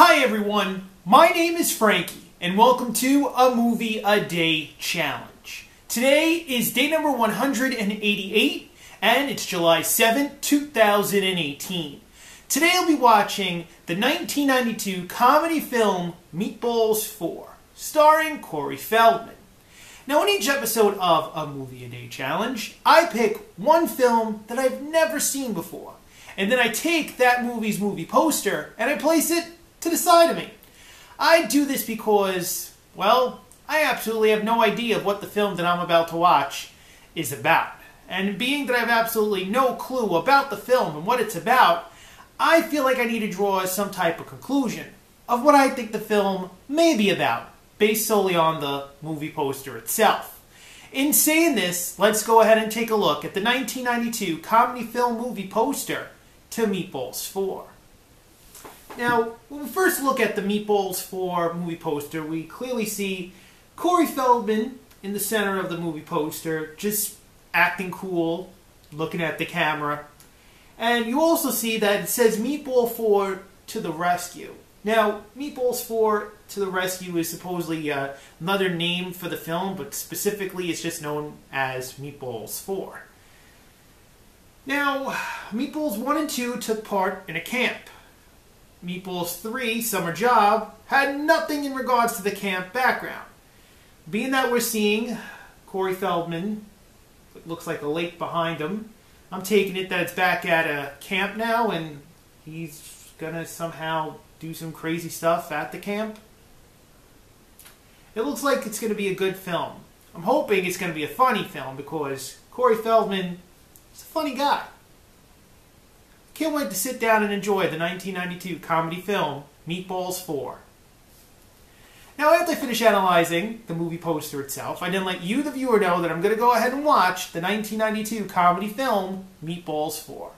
Hi everyone, my name is Frankie, and welcome to a Movie a Day Challenge. Today is day number 188, and it's July 7th, 2018. Today I'll be watching the 1992 comedy film Meatballs 4, starring Corey Feldman. Now in each episode of a Movie a Day Challenge, I pick one film that I've never seen before, and then I take that movie's movie poster and I place it to the side of me. I do this because, well, I absolutely have no idea what the film that I'm about to watch is about. And being that I have absolutely no clue about the film and what it's about, I feel like I need to draw some type of conclusion of what I think the film may be about, based solely on the movie poster itself. In saying this, let's go ahead and take a look at the 1992 comedy film movie poster to Meatballs 4. Now, when we first look at the Meatballs 4 movie poster, we clearly see Corey Feldman in the center of the movie poster, just acting cool, looking at the camera. And you also see that it says Meatball 4 to the rescue. Now, Meatballs 4 to the rescue is supposedly another name for the film, but specifically it's just known as Meatballs 4. Now, Meatballs 1 and 2 took part in a camp. Meatballs 3, Summer Job, had nothing in regards to the camp background. Being that we're seeing Corey Feldman, it looks like a lake behind him, I'm taking it that it's back at a camp now and he's gonna somehow do some crazy stuff at the camp. It looks like it's gonna be a good film. I'm hoping it's gonna be a funny film because Corey Feldman is a funny guy. Can't wait to sit down and enjoy the 1992 comedy film, Meatballs 4. Now, after I finish analyzing the movie poster itself, I then let you, the viewer, know that I'm going to go ahead and watch the 1992 comedy film, Meatballs 4.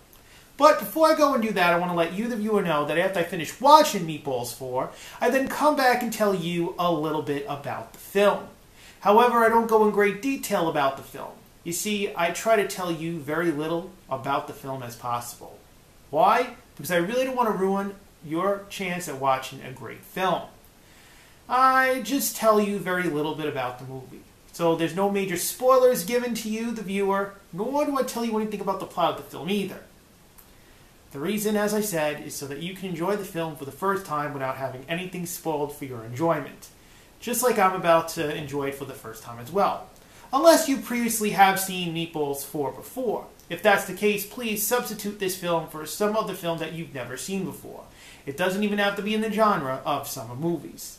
But before I go and do that, I want to let you, the viewer, know that after I finish watching Meatballs 4, I then come back and tell you a little bit about the film. However, I don't go in great detail about the film. You see, I try to tell you very little about the film as possible. Why? Because I really don't want to ruin your chance at watching a great film. I just tell you very little bit about the movie. So there's no major spoilers given to you, the viewer, nor do I tell you anything about the plot of the film either. The reason, as I said, is so that you can enjoy the film for the first time without having anything spoiled for your enjoyment. Just like I'm about to enjoy it for the first time as well. Unless you previously have seen Meatballs 4 before. If that's the case, please substitute this film for some other film that you've never seen before. It doesn't even have to be in the genre of summer movies.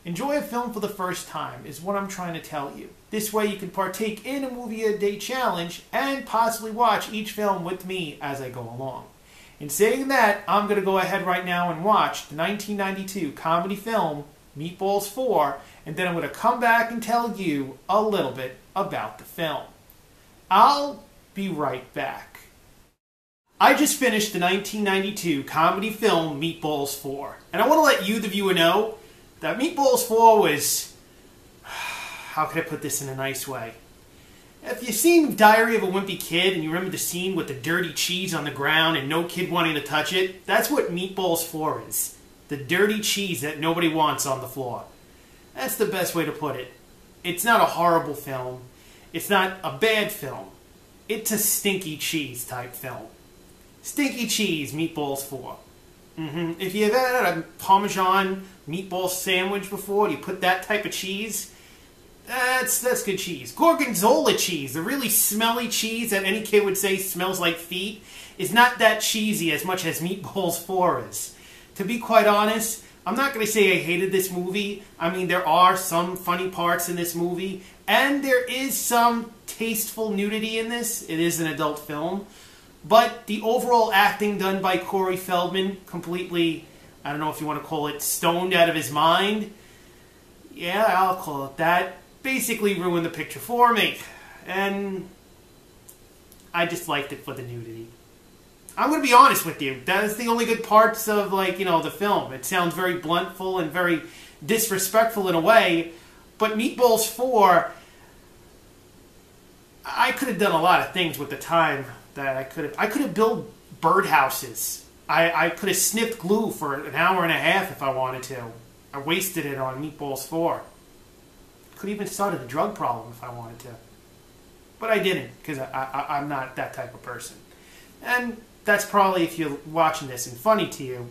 Enjoy a film for the first time is what I'm trying to tell you. This way you can partake in a Movie a Day Challenge and possibly watch each film with me as I go along. In saying that, I'm going to go ahead right now and watch the 1992 comedy film Meatballs 4, and then I'm going to come back and tell you a little bit about the film. I'll be right back. I just finished the 1992 comedy film Meatballs 4, and I want to let you, the viewer, know that Meatballs 4 was... how can I put this in a nice way? If you've seen Diary of a Wimpy Kid and you remember the scene with the dirty cheese on the ground and no kid wanting to touch it, that's what Meatballs 4 is. The dirty cheese that nobody wants on the floor. That's the best way to put it. It's not a horrible film. It's not a bad film. It's a stinky cheese type film. Stinky cheese, Meatballs 4. If you've had a Parmesan meatball sandwich before, you put that type of cheese, that's good cheese. Gorgonzola cheese, the really smelly cheese that any kid would say smells like feet, is not that cheesy as much as Meatballs 4 is. To be quite honest, I'm not going to say I hated this movie. I mean, there are some funny parts in this movie, and there is some tasteful nudity in this. It is an adult film. But the overall acting done by Corey Feldman, completely, I don't know if you want to call it stoned out of his mind. Yeah, I'll call it that. Basically ruined the picture for me. And I just liked it for the nudity. I'm going to be honest with you. That's the only good parts of, like, you know, the film. It sounds very bluntful and very disrespectful in a way. But Meatballs 4, I could have done a lot of things with the time that I could have built birdhouses I could have sniffed glue for an hour and a half if I wanted to. I wasted it on Meatballs 4. Could even started a drug problem if I wanted to. But I didn't, because I'm not that type of person. And that's probably, if you're watching this and funny to you,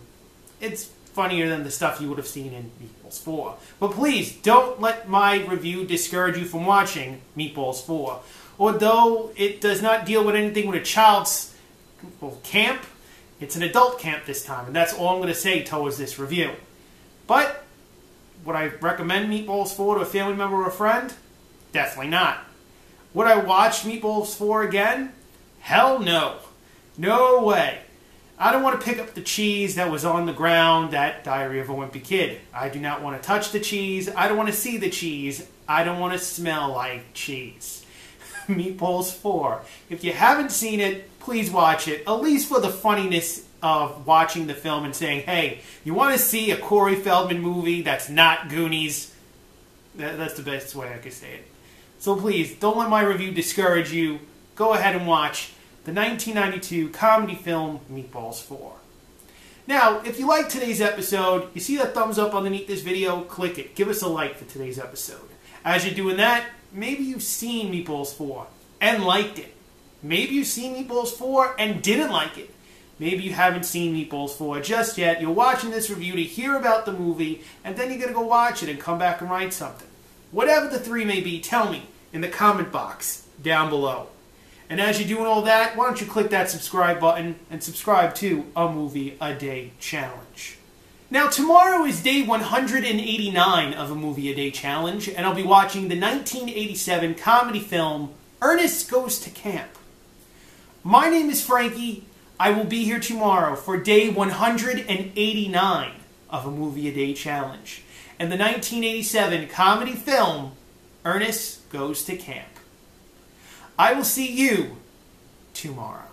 it's funnier than the stuff you would have seen in Meatballs 4. But please, don't let my review discourage you from watching Meatballs 4. Although it does not deal with anything with a child's camp, it's an adult camp this time, and that's all I'm going to say towards this review. But would I recommend Meatballs 4 to a family member or a friend? Definitely not. Would I watch Meatballs 4 again? Hell no. No way. I don't want to pick up the cheese that was on the ground at Diary of a Wimpy Kid. I do not want to touch the cheese. I don't want to see the cheese. I don't want to smell like cheese. Meatballs 4. If you haven't seen it, please watch it. At least for the funniness of watching the film and saying, hey, you want to see a Corey Feldman movie that's not Goonies? That's the best way I could say it. So please, don't let my review discourage you. Go ahead and watch the 1992 comedy film Meatballs 4. Now, if you like today's episode, you see that thumbs up underneath this video, click it. Give us a like for today's episode. As you're doing that, maybe you've seen Meatballs 4 and liked it. Maybe you've seen Meatballs 4 and didn't like it. Maybe you haven't seen Meatballs 4 just yet. You're watching this review to hear about the movie, and then you're going to go watch it and come back and write something. Whatever the three may be, tell me in the comment box down below. And as you're doing all that, why don't you click that subscribe button and subscribe to A Movie A Day Challenge. Now, tomorrow is day 189 of A Movie A Day Challenge, and I'll be watching the 1987 comedy film Ernest Goes to Camp. My name is Frankie. I will be here tomorrow for day 189 of A Movie A Day Challenge, and the 1987 comedy film Ernest Goes to Camp. I will see you tomorrow.